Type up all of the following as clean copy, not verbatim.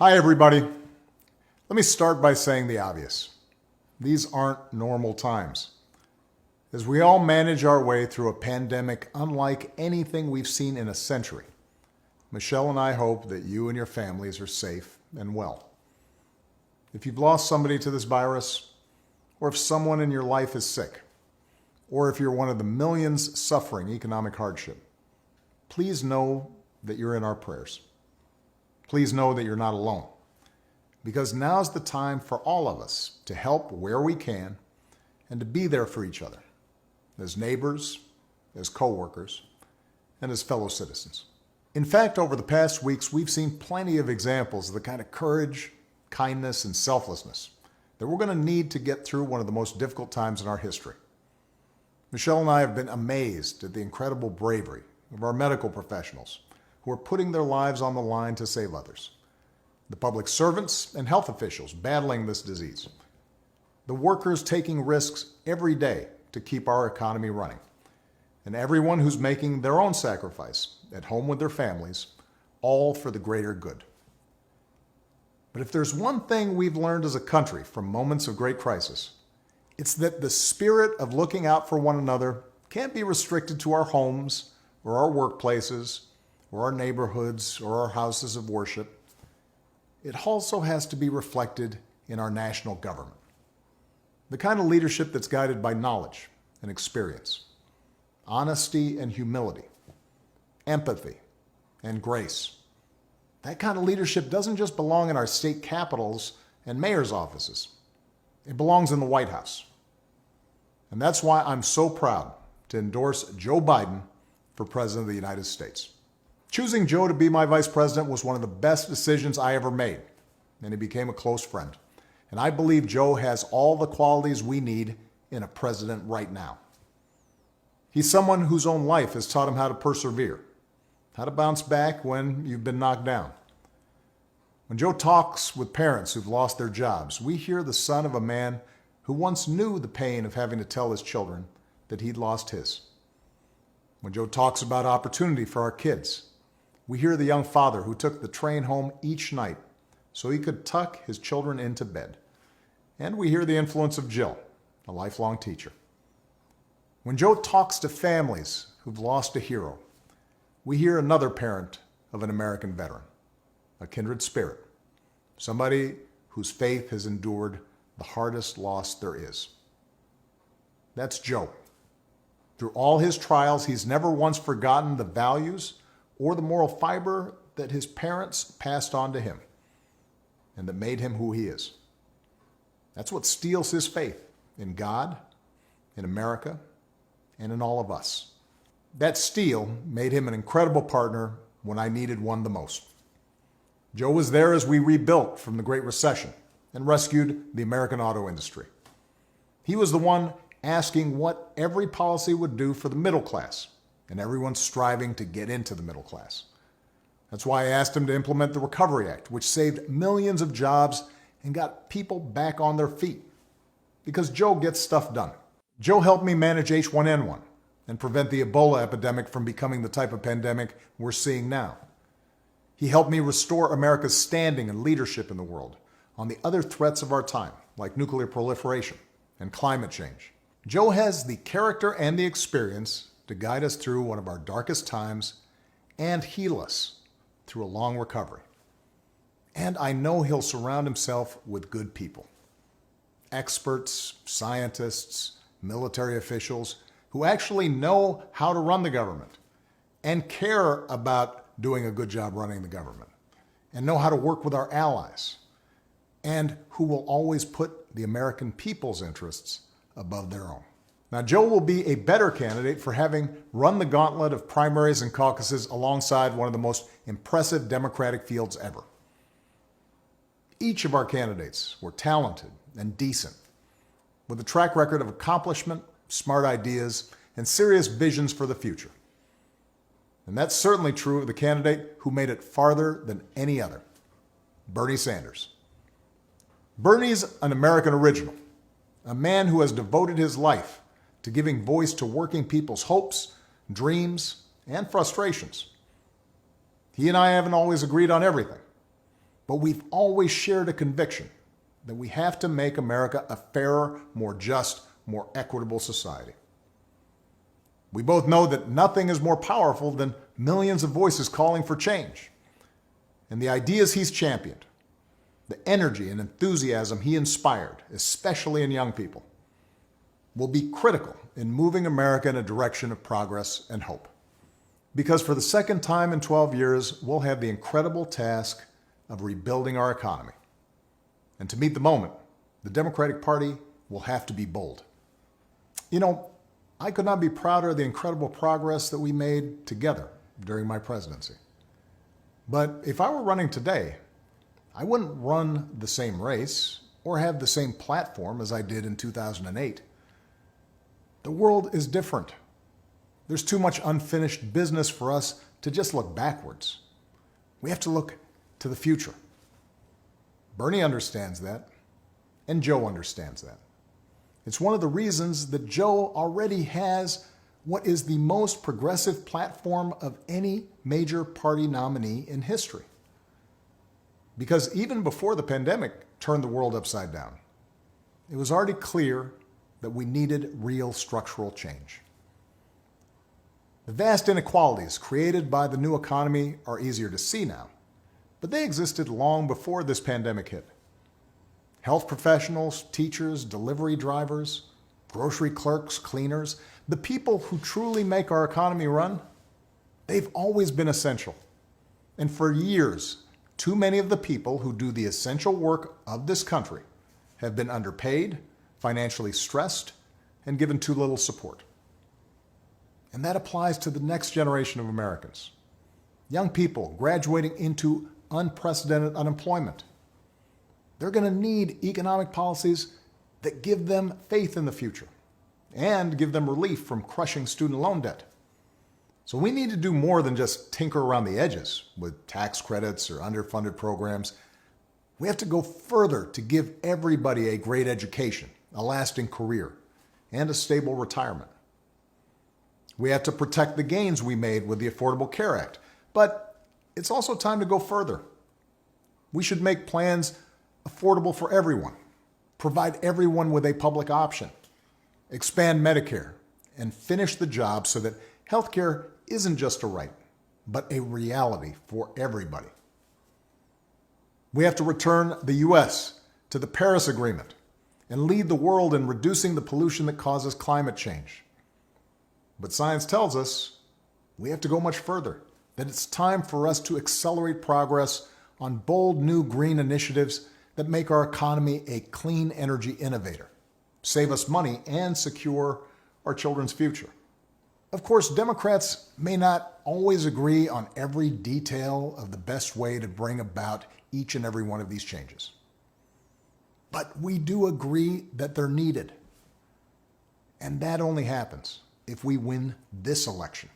Hi, everybody. Let me start by saying the obvious. These aren't normal times. As we all manage our way through a pandemic unlike anything we've seen in a century, Michelle and I hope that you and your families are safe and well. If you've lost somebody to this virus, or if someone in your life is sick, or if you're one of the millions suffering economic hardship, please know that you're in our prayers. Please know that you're not alone, because now's the time for all of us to help where we can and to be there for each other, as neighbors, as coworkers, and as fellow citizens. In fact, over the past weeks, we've seen plenty of examples of the kind of courage, kindness, and selflessness that we're going to need to get through one of the most difficult times in our history. Michelle and I have been amazed at the incredible bravery of our medical professionals who are putting their lives on the line to save others, the public servants and health officials battling this disease, the workers taking risks every day to keep our economy running, and everyone who's making their own sacrifice at home with their families, all for the greater good. But if there's one thing we've learned as a country from moments of great crisis, it's that the spirit of looking out for one another can't be restricted to our homes or our workplaces or our neighborhoods or our houses of worship. It also has to be reflected in our national government. The kind of leadership that's guided by knowledge and experience, honesty and humility, empathy and grace. That kind of leadership doesn't just belong in our state capitals and mayor's offices. It belongs in the White House. And that's why I'm so proud to endorse Joe Biden for President of the United States. Choosing Joe to be my vice president was one of the best decisions I ever made, and he became a close friend. And I believe Joe has all the qualities we need in a president right now. He's someone whose own life has taught him how to persevere, how to bounce back when you've been knocked down. When Joe talks with parents who've lost their jobs, we hear the son of a man who once knew the pain of having to tell his children that he'd lost his. When Joe talks about opportunity for our kids, we hear the young father who took the train home each night so he could tuck his children into bed. And we hear the influence of Jill, a lifelong teacher. When Joe talks to families who've lost a hero, we hear another parent of an American veteran, a kindred spirit, somebody whose faith has endured the hardest loss there is. That's Joe. Through all his trials, he's never once forgotten the values or the moral fiber that his parents passed on to him and that made him who he is. That's what steels his faith in God, in America, and in all of us. That steel made him an incredible partner when I needed one the most. Joe was there as we rebuilt from the Great Recession and rescued the American auto industry. He was the one asking what every policy would do for the middle class and everyone striving to get into the middle class. That's why I asked him to implement the Recovery Act, which saved millions of jobs and got people back on their feet. Because Joe gets stuff done. Joe helped me manage H1N1 and prevent the Ebola epidemic from becoming the type of pandemic we're seeing now. He helped me restore America's standing and leadership in the world on the other threats of our time, like nuclear proliferation and climate change. Joe has the character and the experience to guide us through one of our darkest times and heal us through a long recovery. And I know he'll surround himself with good people, experts, scientists, military officials who actually know how to run the government and care about doing a good job running the government and know how to work with our allies and who will always put the American people's interests above their own. Now, Joe will be a better candidate for having run the gauntlet of primaries and caucuses alongside one of the most impressive Democratic fields ever. Each of our candidates were talented and decent, with a track record of accomplishment, smart ideas, and serious visions for the future. And that's certainly true of the candidate who made it farther than any other, Bernie Sanders. Bernie's an American original, a man who has devoted his life to giving voice to working people's hopes, dreams, and frustrations. He and I haven't always agreed on everything, but we've always shared a conviction that we have to make America a fairer, more just, more equitable society. We both know that nothing is more powerful than millions of voices calling for change. And the ideas he's championed, the energy and enthusiasm he inspired, especially in young people, will be critical in moving America in a direction of progress and hope. Because for the second time in 12 years, we'll have the incredible task of rebuilding our economy. And to meet the moment, the Democratic Party will have to be bold. You know, I could not be prouder of the incredible progress that we made together during my presidency. But if I were running today, I wouldn't run the same race or have the same platform as I did in 2008. The world is different. There's too much unfinished business for us to just look backwards. We have to look to the future. Bernie understands that, and Joe understands that. It's one of the reasons that Joe already has what is the most progressive platform of any major party nominee in history. Because even before the pandemic turned the world upside down, it was already clear that we needed real structural change. The vast inequalities created by the new economy are easier to see now, but they existed long before this pandemic hit. Health professionals, teachers, delivery drivers, grocery clerks, cleaners, the people who truly make our economy run, they've always been essential. And for years, too many of the people who do the essential work of this country have been underpaid, financially stressed, and given too little support. And that applies to the next generation of Americans. Young people graduating into unprecedented unemployment. They're going to need economic policies that give them faith in the future and give them relief from crushing student loan debt. So we need to do more than just tinker around the edges with tax credits or underfunded programs. We have to go further to give everybody a great education, a lasting career, and a stable retirement. We have to protect the gains we made with the Affordable Care Act, but it's also time to go further. We should make plans affordable for everyone, provide everyone with a public option, expand Medicare, and finish the job so that healthcare isn't just a right, but a reality for everybody. We have to return the U.S. to the Paris Agreement and lead the world in reducing the pollution that causes climate change. But science tells us we have to go much further, that it's time for us to accelerate progress on bold new green initiatives that make our economy a clean energy innovator, save us money, and secure our children's future. Of course, Democrats may not always agree on every detail of the best way to bring about each and every one of these changes. But we do agree that they're needed. And that only happens if we win this election.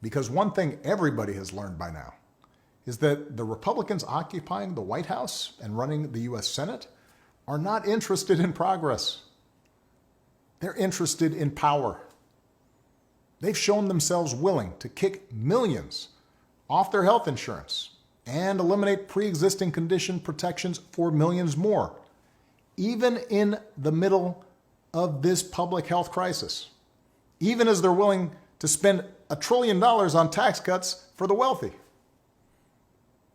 Because one thing everybody has learned by now is that the Republicans occupying the White House and running the U.S. Senate are not interested in progress. They're interested in power. They've shown themselves willing to kick millions off their health insurance and eliminate pre-existing condition protections for millions more, even in the middle of this public health crisis, even as they're willing to spend $1 trillion on tax cuts for the wealthy.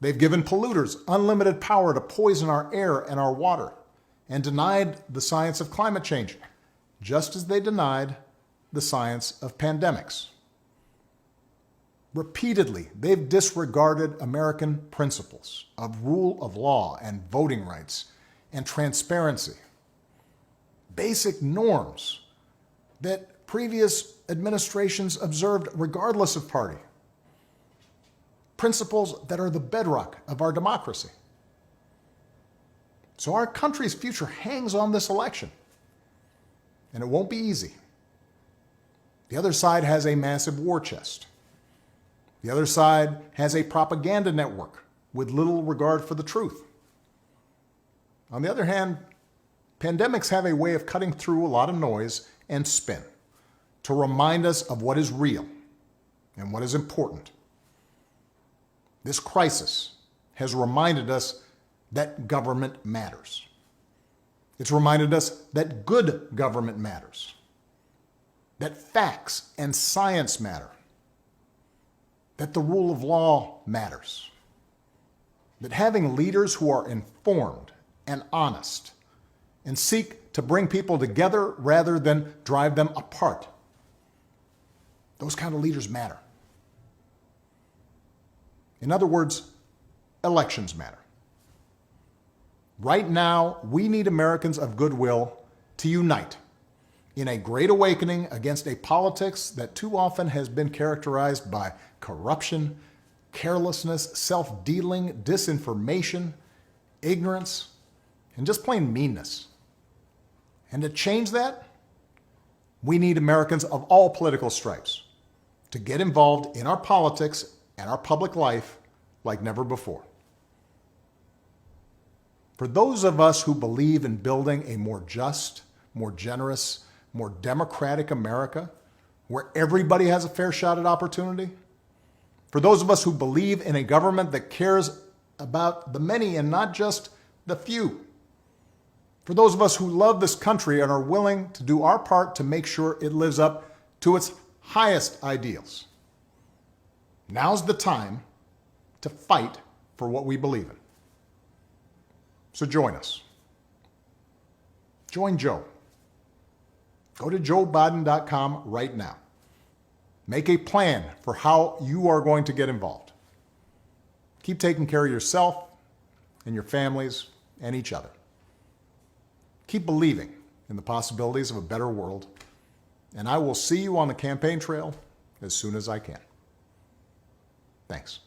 They've given polluters unlimited power to poison our air and our water and denied the science of climate change, just as they denied the science of pandemics. Repeatedly, they've disregarded American principles of rule of law and voting rights and transparency, basic norms that previous administrations observed regardless of party, principles that are the bedrock of our democracy. So our country's future hangs on this election, and it won't be easy. The other side has a massive war chest. The other side has a propaganda network with little regard for the truth. On the other hand, pandemics have a way of cutting through a lot of noise and spin to remind us of what is real and what is important. This crisis has reminded us that government matters. It's reminded us that good government matters, that facts and science matter, that the rule of law matters, that having leaders who are informed and honest and seek to bring people together rather than drive them apart, those kind of leaders matter. In other words, elections matter. Right now, we need Americans of goodwill to unite in a great awakening against a politics that too often has been characterized by corruption, carelessness, self-dealing, disinformation, ignorance, and just plain meanness. And to change that, we need Americans of all political stripes to get involved in our politics and our public life like never before. For those of us who believe in building a more just, more generous, more democratic America, where everybody has a fair shot at opportunity, for those of us who believe in a government that cares about the many and not just the few, for those of us who love this country and are willing to do our part to make sure it lives up to its highest ideals, now's the time to fight for what we believe in. So join us. Join Joe. Go to joebiden.com right now. Make a plan for how you are going to get involved. Keep taking care of yourself and your families and each other. Keep believing in the possibilities of a better world, and I will see you on the campaign trail as soon as I can. Thanks.